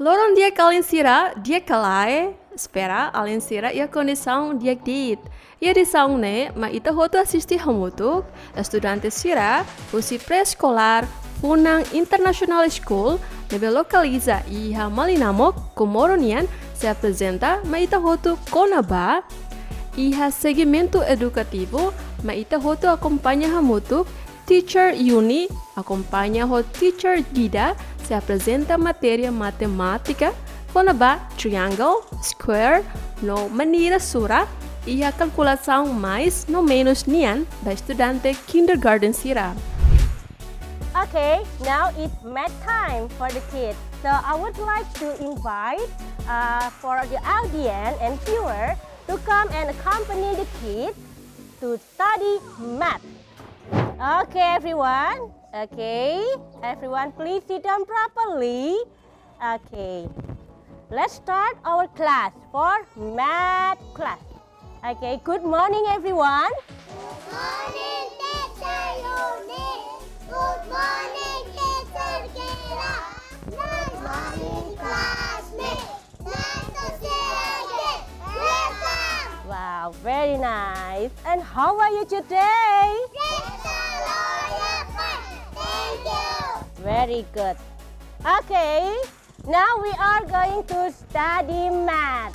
Loron dia calinsira, dia calai, espera alinsira e a condição dia dit. Ia disaung ne, ma ita hoto assistir hamutuk, estudante sira, usi pré-escolar, Funan International School, nebe localiza iha malinamok, komoronian, se apresenta, ma ita hoto konaba, iha segmento educativo, ma ita hoto acompanha hamutuk, Teacher Uni, acompanha o Teacher Gida, se apresenta matéria matemática, konaba triangle, square, no maneira sura, e a calculação mais no menos nian da estudante kindergarten sira. Okay, now it's math time for the kids. So I would like to invite for the audience and viewer to come and accompany the kids to study math. Okay, everyone. Okay, everyone, please sit down properly. Okay, let's start our class for math class. Okay, good morning, everyone. Good morning, Teacher Yuni. Good morning, Teacher Kira. Good morning, classmates. Nice to see you again. Welcome. Wow, very nice. And how are you today? Teacher Lawyer, thank you. Very good. Okay, now we are going to study math.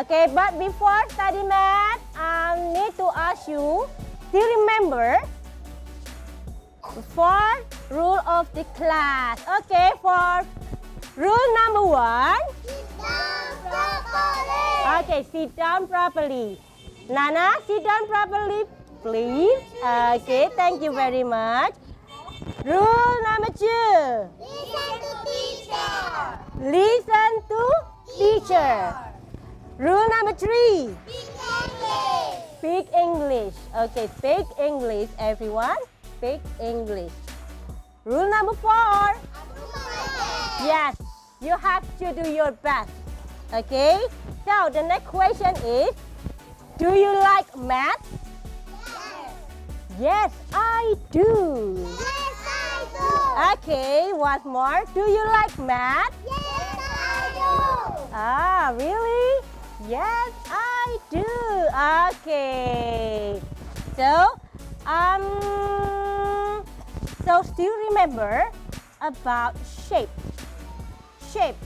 Okay, but before study math, I need to ask you to remember four rule of the class. Okay, for rule number 1. Sit down properly. Okay, sit down properly. Nana, sit down properly, please. Okay, thank you very much. Rule number 2. Listen to teacher. Listen to teacher. Rule number 3. Speak English. Speak English. Okay, speak English, everyone. Speak English. Rule number 4. Yes, you have to do your best. Okay, so the next question is, do you like math? Yes, I do. Yes, I do. Okay, what more? Do you like math? Yes, I do. Ah, really? Yes, I do. Okay. So still remember about shape. Shape.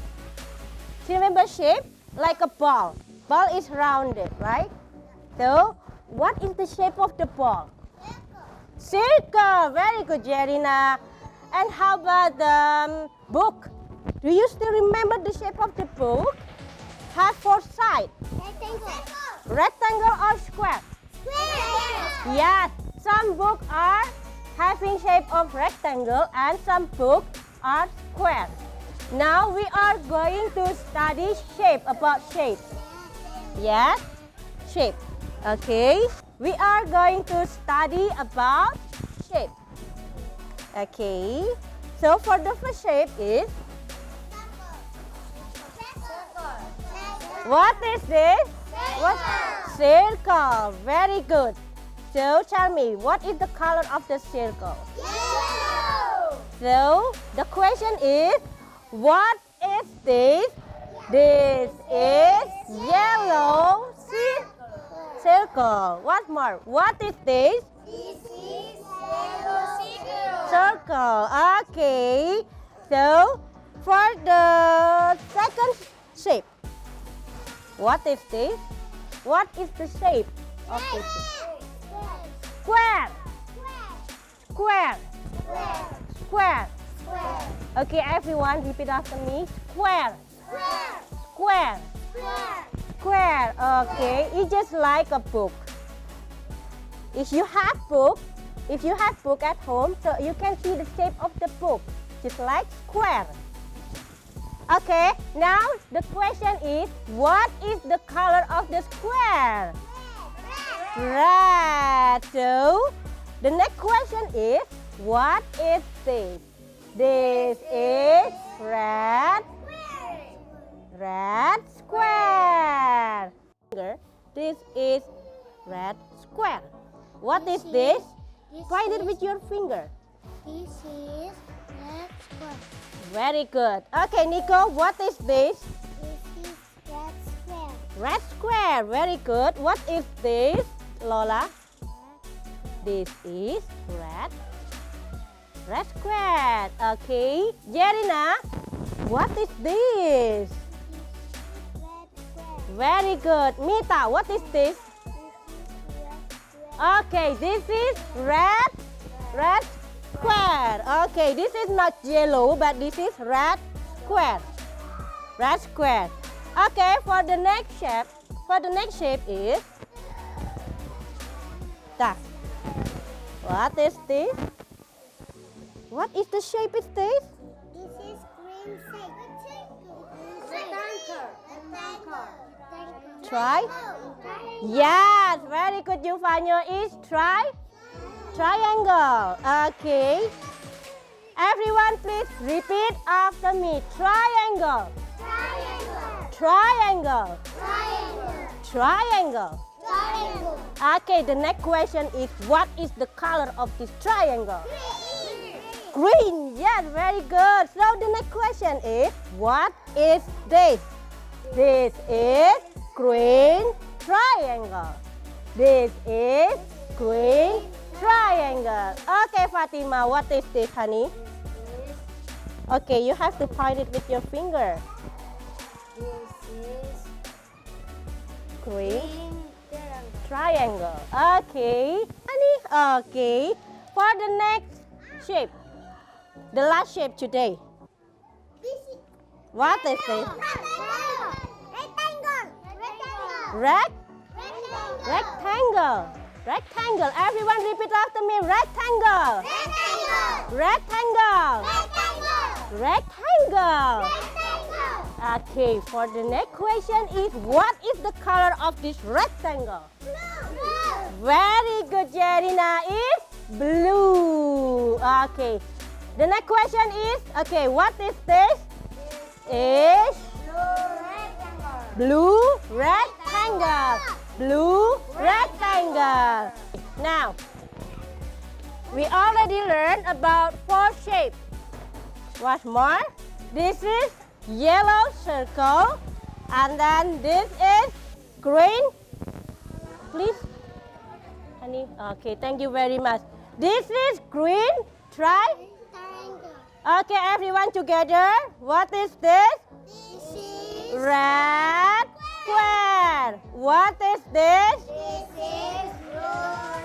Still remember shape? Like a ball. Ball is rounded, right? So, what is the shape of the ball? Circle. Very good, Jerina. And how about the book? Do you still remember the shape of the book? Has 4 sides. Rectangle or square? Square. Yes. Some books are having shape of rectangle and some books are square. Now we are going to study shape, about shape. Yes? Shape. Okay. We are going to study about shape. Okay. So for the first shape is, what is this? What? Circle. Very good. So tell me, what is the color of the circle? Yellow. So the question is, what is this? This is yellow circle. What more? What is this? This is yellow circle. Circle. Okay. So for the second shape, what is this? What is the shape of this? Square. Square. Square. Okay, everyone, repeat after me. Square. Square. Square. Okay, it's just like a book. If you have book at home, so you can see the shape of the book, just like square. Okay, now the question is, what is the color of the square? Red. So the next question is, what is this? This is red square. This is red square. What is this? Write it with your finger. This is red square. Very good. Okay, Nico, what is this? This is red square. Red square. Very good. What is this, Lola? This is red square. Okay. Jerina, what is this? Red square. Very good. Mita, what is this? This is red square. Okay, this is red square. Okay, this is not yellow, but this is red square. Red square. Okay, for the next shape is that. What is this? What is the shape is this? This is green shape. Rectangle. Try. Yes, very good. Yufanyo is triangle. Okay. Everyone please repeat after me. Triangle. Triangle. Triangle. Triangle. Okay, the next question is what is the color of this triangle? Green. Yes, very good. So the next question is what is this? This is green triangle. This is green triangle. Okay, Fatima, what is this, honey? Okay, you have to point it with your finger. This is Green triangle. triangle. Okay, honey. Okay, for the next shape, the last shape today. This is What is this? rectangle. Rectangle. Rectangle. Everyone repeat after me. Rectangle. Rectangle. Rectangle. Okay, for the next question is what is the color of this rectangle? Very good, Jerina. Is blue. Okay. The next question is, okay, what is this? Is blue rectangle. Blue rectangle. Now, we already learned about 4 shapes. What more? This is yellow circle, and then this is green. Please, honey. Okay, thank you very much. This is green Triangle. Okay, everyone together. What is this? This is Red square. What is this?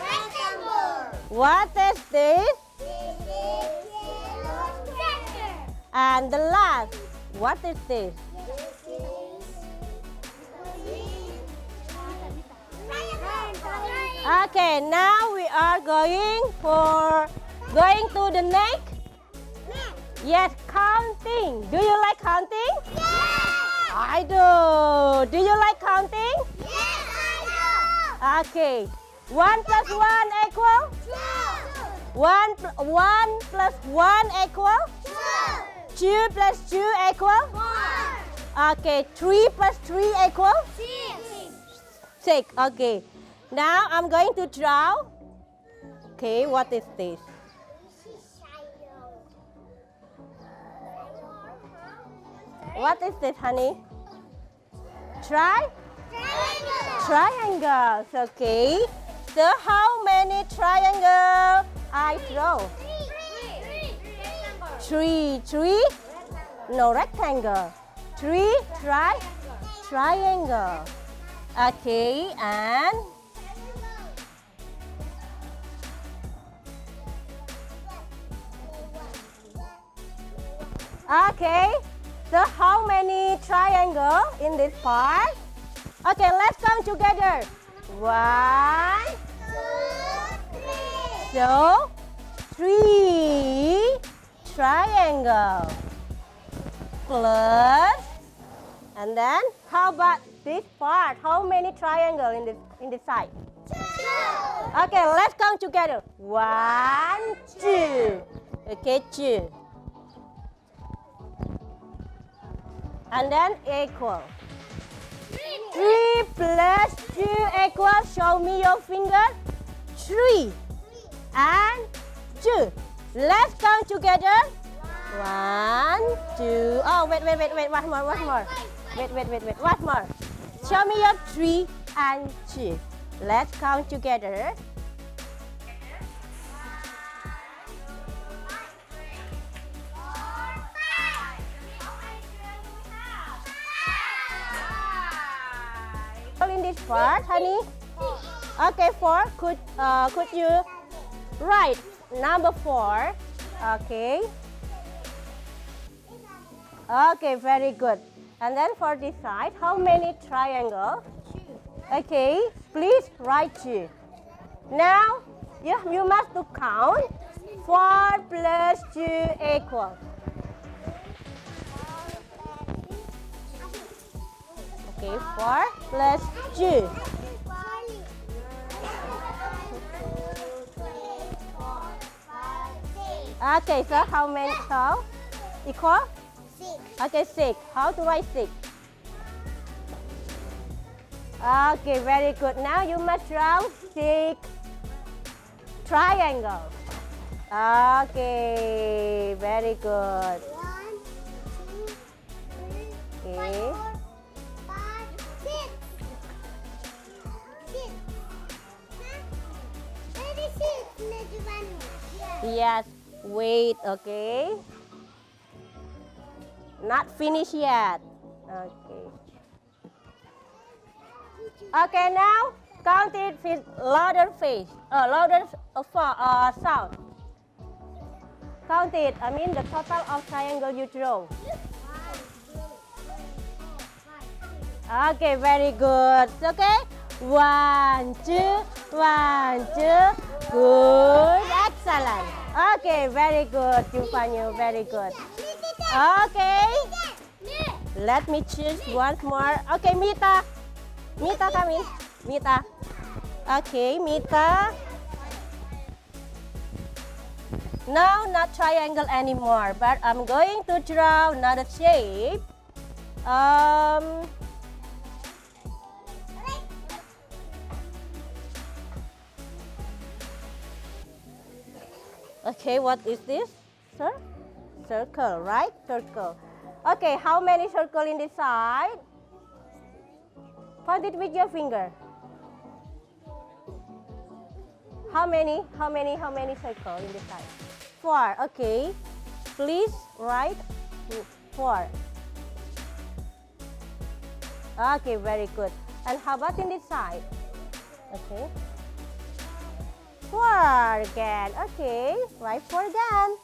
rectangle. What is this? This is yellow square. And the last, what is this? This is triangle. Okay, now we are going to the next. Yes, counting. Do you like counting? I do. Do you like counting? Okay. 1 plus 1 equal? 1 plus 1 equal? 2 plus 2 equal? Okay. 3 plus 3 equal? 6. Okay. Now I'm going to draw. Okay, what is this? What is this, honey? Triangles. Okay. So how many triangles I draw? 3. 3? No, rectangle. 3 triangle. Okay, and okay. So how many triangle in this part? Okay, let's count together. 1. So 3 triangle plus, and then how about this part? How many triangle in this side? 2. Okay, let's count together. 1, 2. Okay, 2. And then equal. 3 plus 2 equal. Show me your finger. 3 and 2. Let's count together. One, two. Oh, wait. One more. Wait. One more. Show me your 3 and 2. Let's count together. In this part, honey. Okay, 4. Could you write number 4? Okay. Okay, very good. And then for this side, how many triangles? 2. Okay, please write 2. Now, you must to count 4 plus 2 equals. Okay, 4 plus 2. Okay, so how many? So, equal? 6. Okay, 6. How to write 6? Okay, very good. Now you must draw 6 triangles. Okay, very good. 1, 2, 3, Okay. 4, 5, 6. 6. Very 6. Next one. Yes, wait, okay. Not finished yet. Okay. Okay, now count it with louder sound. Count it. I mean the total of triangle you draw. 1, 2, 3, 4, 5, 6. Okay, very good. Okay. 1, 2, 1, 2. Good. Excellent. Okay, very good, Yufanyu. Very good. Okay. Let me choose once more. Okay, Mita. Mita, come in. Mita. Okay, Mita. No, not triangle anymore, but I'm going to draw another shape. Okay, what is this? Sir? Circle, right? Circle. Okay, how many circle in this side? Point it with your finger. How many circle in this side? 4, okay. Please write 4. Okay, very good. And how about in this side? Okay. 4 again. Okay, write 4 again.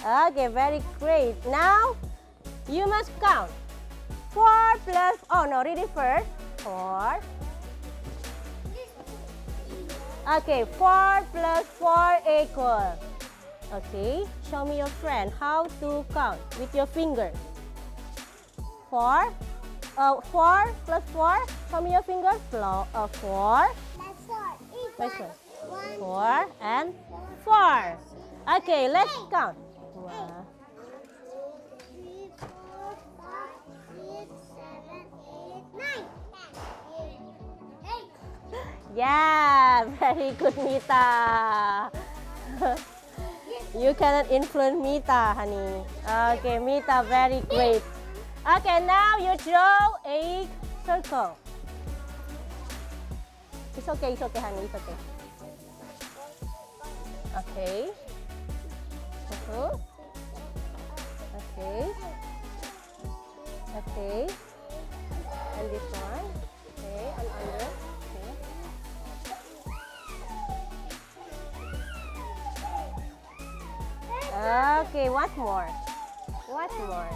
Okay, very great. Now, you must count. 4 plus, oh no, read it first. 4. Okay, 4 plus 4 equal. Okay, show me your friend how to count with your finger. 4. 4 plus 4. Show me your finger. 4. That's 4. Wait, Equal. 4 and 4. Okay, let's count. 1. 2, 3, 4, 5, 6, 7, 8, 9. 8. Yeah, very good, Mita. You cannot influence Mita, honey. Okay, Mita, very great. Okay, now you draw a circle. It's okay, honey, it's okay. Okay. Okay. Okay. And this one. Okay, and under. Okay, what more? What more?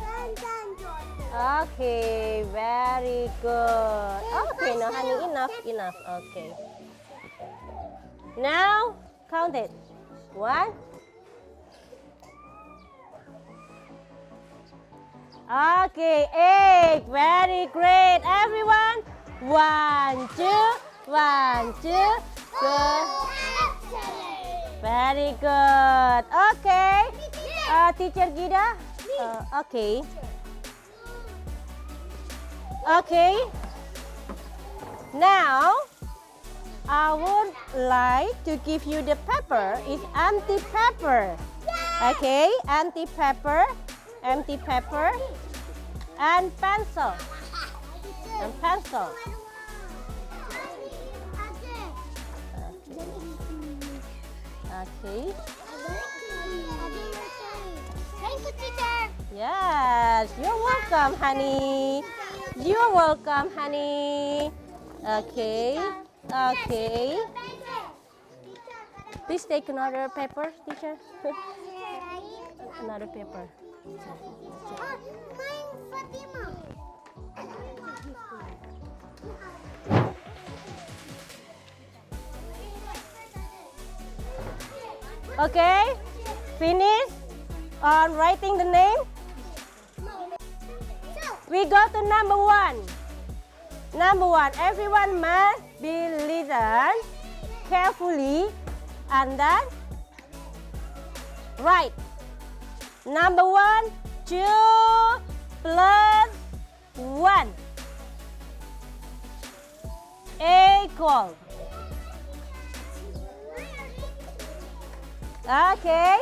Okay, very good. Okay, no, honey, enough. Okay. Now, count it. 1. Okay, 8. Very great. Everyone. 1, 2, 1, 2. Good. Very good. Okay. Teacher Gida. Okay. Okay. Now, I would like to give you the paper. It's empty paper. Okay, empty paper, and pencil, and pencil. Okay. Thank you, teacher. Yes, you're welcome, honey. You're welcome, honey. Okay. Okay. Please take another paper, teacher. Another paper. Oh, mine Fatima. Okay. Finish on writing the name. We go to number 1. Number 1. Everyone must be listen carefully and then write. Number 1, 2 plus 1 equal. Okay,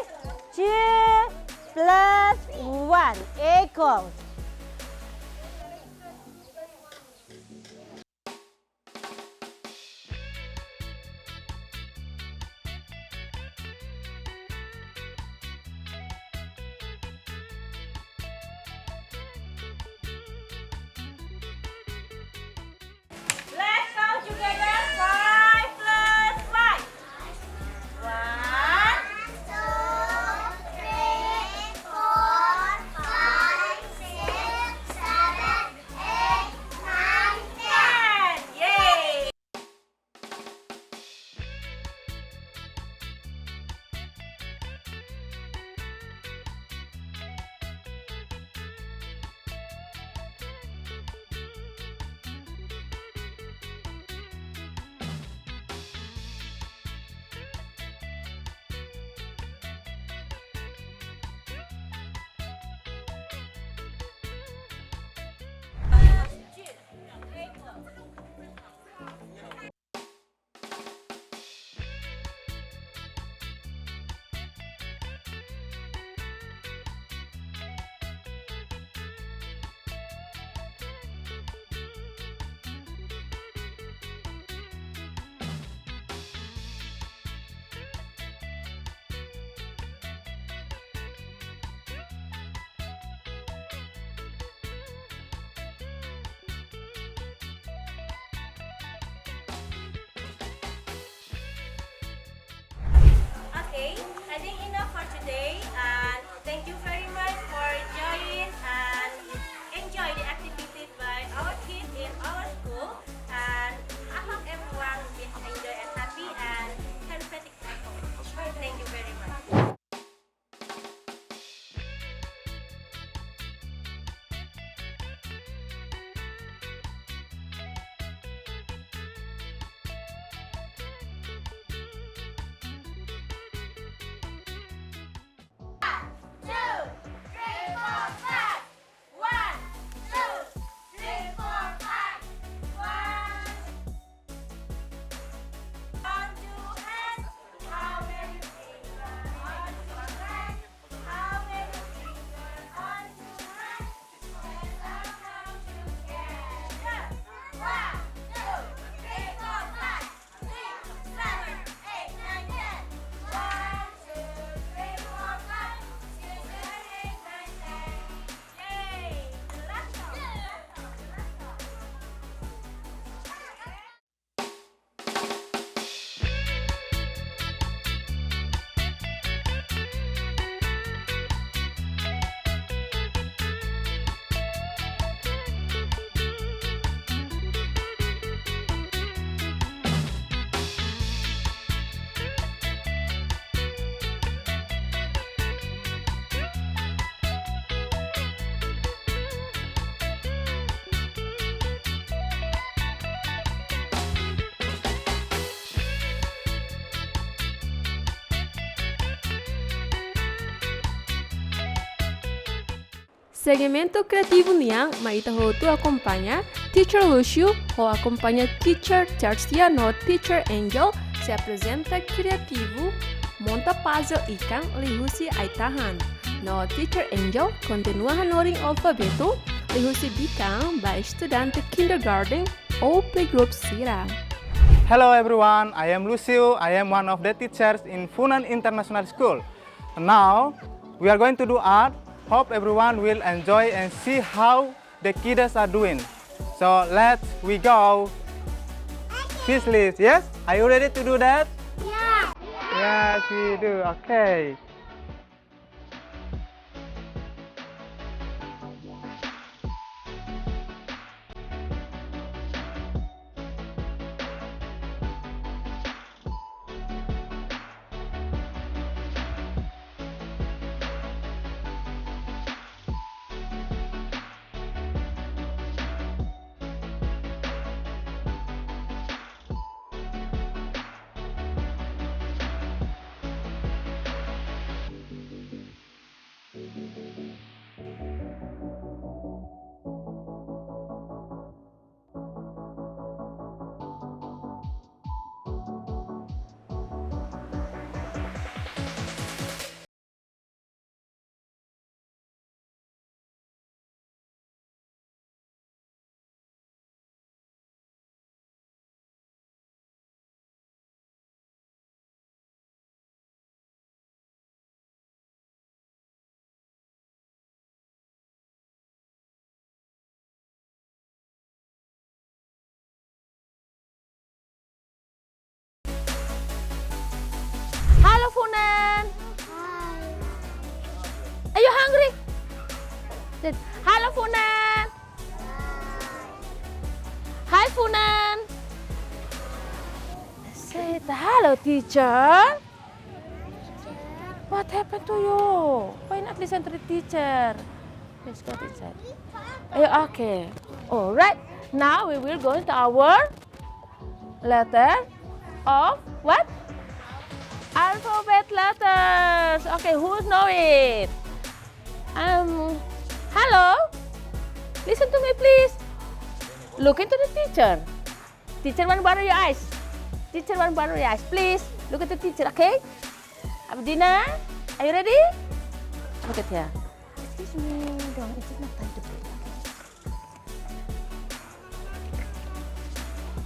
2 plus 1 equals. Let's count together. 5 plus 5. 1, 10. Yay! Okay, I think enough for today, and thank you very much for joining and enjoy the activities by our kids in our school. And I hope everyone will be enjoy and happy and energetic at home. Thank you very much. Segmento criativo niang maitaho tu acompanha Teacher Lucio ou acompanha Teacher Tercia no Teacher Angel se apresenta criativo monta puzzle ikan lihusi aitahan. No teacher Angel continua hanoring alfabeto lihusi bikang by student kindergarten ou playgroup Sira. Hello everyone, I am Lucio. I am one of the teachers in Funan International School. Now, we are going to do art. Hope everyone will enjoy and see how the kids are doing. So let's we go. Fish list, yes? Are you ready to do that? Yeah. Yes, we do. Okay. Hello, Funan. Are you hungry? Hello, Funan. Hi, Funan. Say hello, teacher. What happened to you? Why not listen to the teacher? Let's go, teacher. Okay. All right. Now we will go into our letter of what? Alphabet letters. Okay, who know it? Hello. Listen to me, please. Look into the teacher. Teacher won't borrow your eyes. Teacher won't borrow your eyes. Please look at the teacher. Okay. Abdina, are you ready? Look at here. Excuse me. Don't. It's not time to play.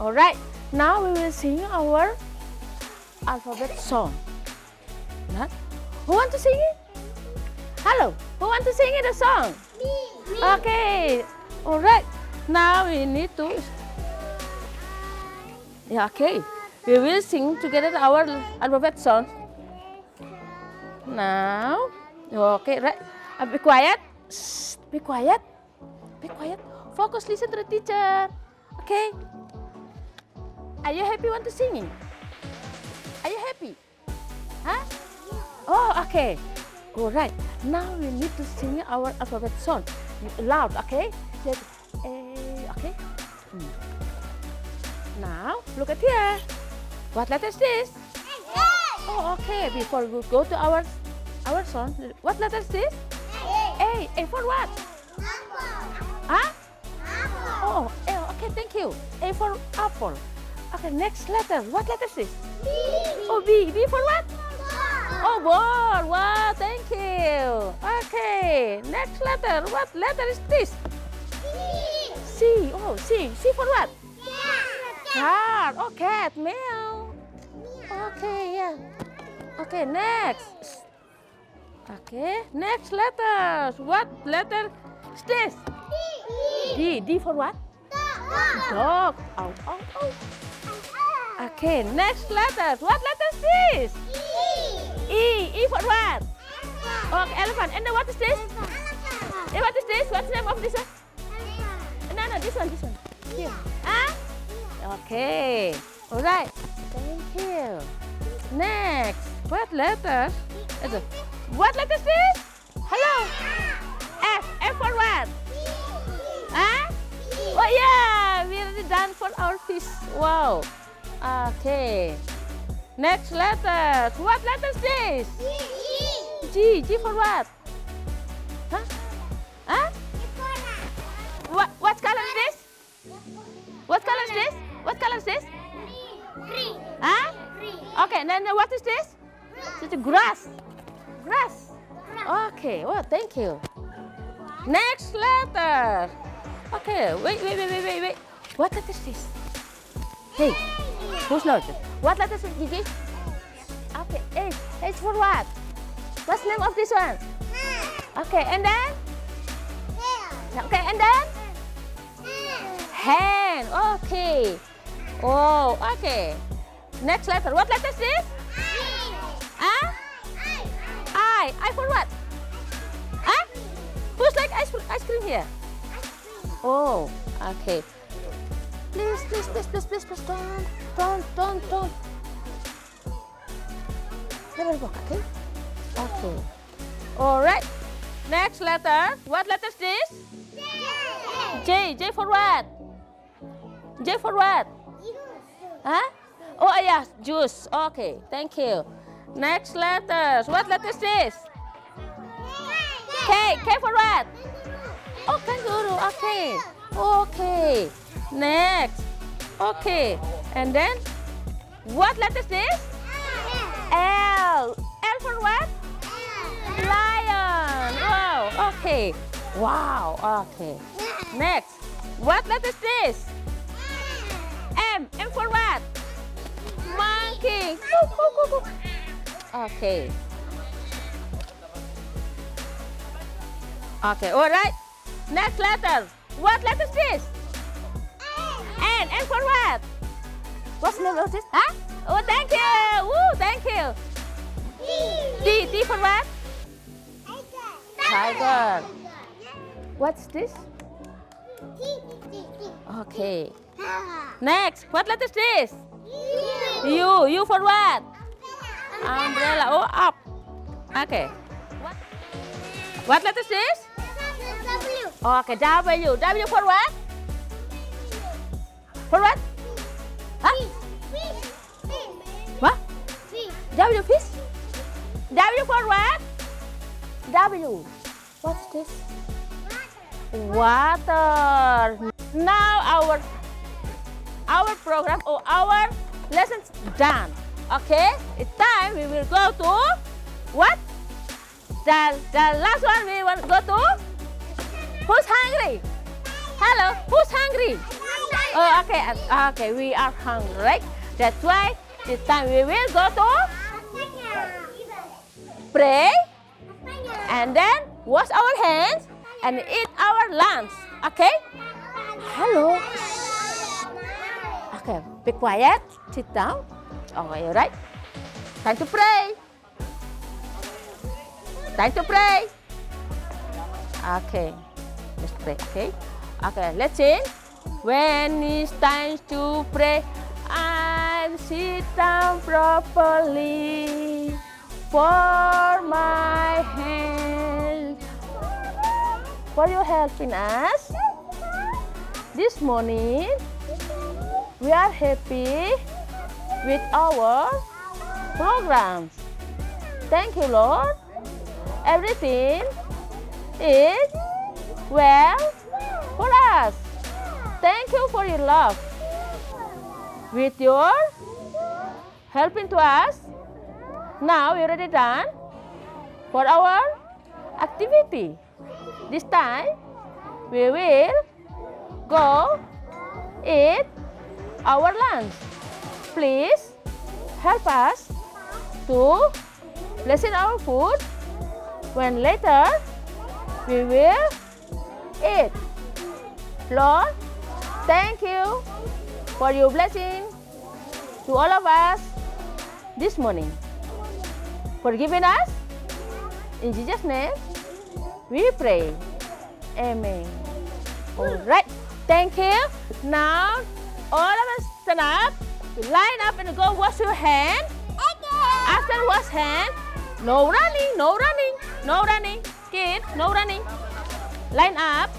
All right. Now we will sing our alphabet song. Not? Who want to sing it? Hello. Who want to sing it a song? Me. Okay. All right. Now we need to. Yeah. Okay. We will sing together our alphabet song. Now. Okay. Right. Be quiet. Shh, be quiet. Be quiet. Focus. Listen to the teacher. Okay. Are you happy? Want to sing it? Are you happy? Huh? Oh, okay. All right. Now we need to sing our alphabet song loud. Okay. Okay. Now look at here. What letter is this? Oh, okay. Before we go to our song, what letter is this? A. A for what? Huh? Oh, okay. Thank you. A for apple. Okay. Next letter. What letter is this? B. Oh, B. B for what? Oh, ball. Wow, thank you. Okay, next letter. What letter is this? C. Oh, C. C for what? Cat. Oh, cat. Meow. Okay, yeah. Okay, next. Okay, next letters. What letter is this? D. D for what? Dog. Oh, oh, oh. Okay, next letters. What letter is this? E. E for what? Okay, elephant. And then what is this? What is this? What's the name of this one? No, this one. Here. Ah? Okay. All right. Thank you. Next. What letters? What letter is this? Hello. F. F for what? Ah? Oh yeah, we already done for our fish. Wow. Okay. Next letter. What letter is this? G. G for what? Huh? Huh? What color is this? What color is this? What color is this? Green. Huh? Okay, then what is this? It's grass. Grass. Okay. Oh, thank you. Next letter. Okay. Wait. What letter is this? Hey, who's letter? What letter is it, Gigi? Okay. H. H for what? What's the name of this one? Okay. And then? Okay. And then? Hand. Okay. Oh, okay. Next letter. What letter is this? Huh? I for what? Huh? Who's like ice cream here? Oh, okay. Please, don't. Never walk, okay? Okay. All right. Next letter. What letter is this? J. J for what? J for what? Huh? Oh, yeah, juice. Okay, thank you. Next letters. What letter is this? K. K for what? Oh, kangaroo. Okay. Okay. Next. Okay. And then, what letter is this? L. L for what? Lion. Wow. Okay. Wow. Okay. Next. What letter is this? M. M for what? Monkey. Okay. Okay. All right. Next letter. What letter is this? N. N for what? What's the name of this? Huh? Oh, thank you. Woo, thank you. T. T for what? Tiger. What's this? Okay. Next. What letter is this? U. U for what? Umbrella. Oh, up. Okay. What letter is this? Okay, W. W for what? For what? Huh? What? W fish? W for what? W. What's this? Water. Now our program or our lessons done. Okay, it's time we will go to what? The last one we will go to. Who's hungry? Hello, who's hungry? Oh, okay, okay, we are hungry. That's why this time we will go to pray and then wash our hands and eat our lunch. Okay? Hello. Okay, be quiet. Sit down. Okay, all right. Time to pray. Time to pray. Okay, let's pray. Okay. Okay, let's sing. When it's time to pray, I'll sit down properly for my help. For you helping us this morning. We are happy with our programs. Thank you, Lord. Everything is well for us. Thank you for your love. With your helping to us, now we're already done for our activity. This time, we will go eat our lunch. Please help us to blessing our food when later we will eat. Lord, thank you for your blessing to all of us this morning. For giving us, in Jesus' name, we pray. Amen. All right, thank you. Now, all of us stand up, line up and go wash your hand. After wash hand, no running, no running, no running. Kids, no running. Line up.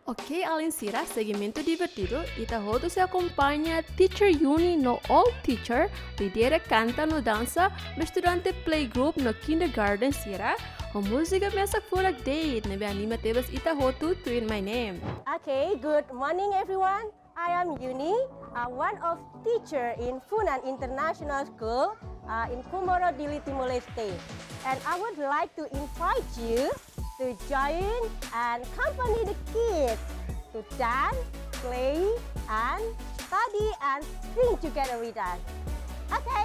Ok, Alinsira, segmento divertido. Ita hoto se acompanha Teacher Yuni no All Teacher, lidera canta no dança, estudante playgroup no kindergarten Sira, o música pensa furak date, nebe anima tebas ita hoto to in my name. Okay, good morning everyone. I am Yuni, one of teacher in Funan International School in Komoro Dili, Timor-Leste. And I would like to invite you to join and accompany the kids to dance, play, and study and sing together with us. Okay.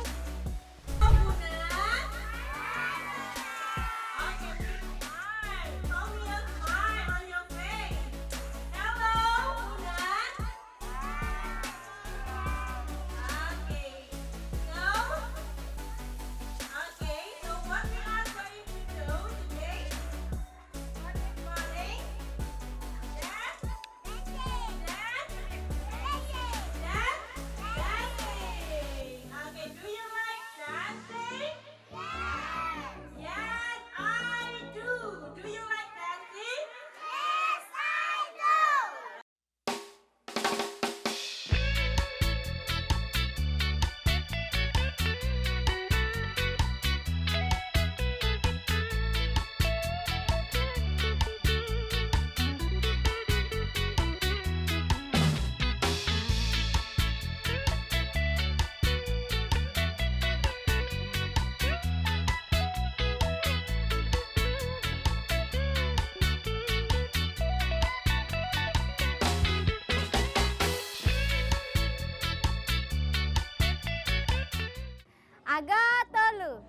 Agak tolu.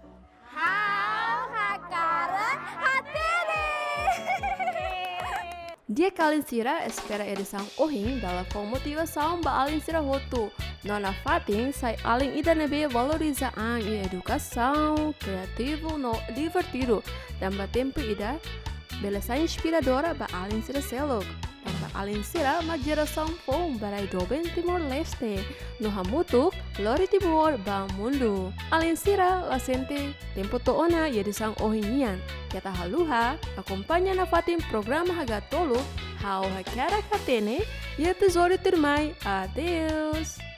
Hau Hakarak Hatene. Dia que Alinsira espera edição ohing dalam motivação ba Alinsira hotu. Nona fatin sai alin ida nebe valoriza e educação criativo no divertido. Dan ba tempo ida beleza inspiradora ba Alinsira selok. Dan ba Alinsira ma geração pom barai doben Timor-Leste. No hamutuk lori timur ba mundo. Alinsira lasente tempo toona edição ohingian. Kita haluha acompanha na fatin programa hagatolo Hau Hakarak Hatene e episódio termai. Adeus!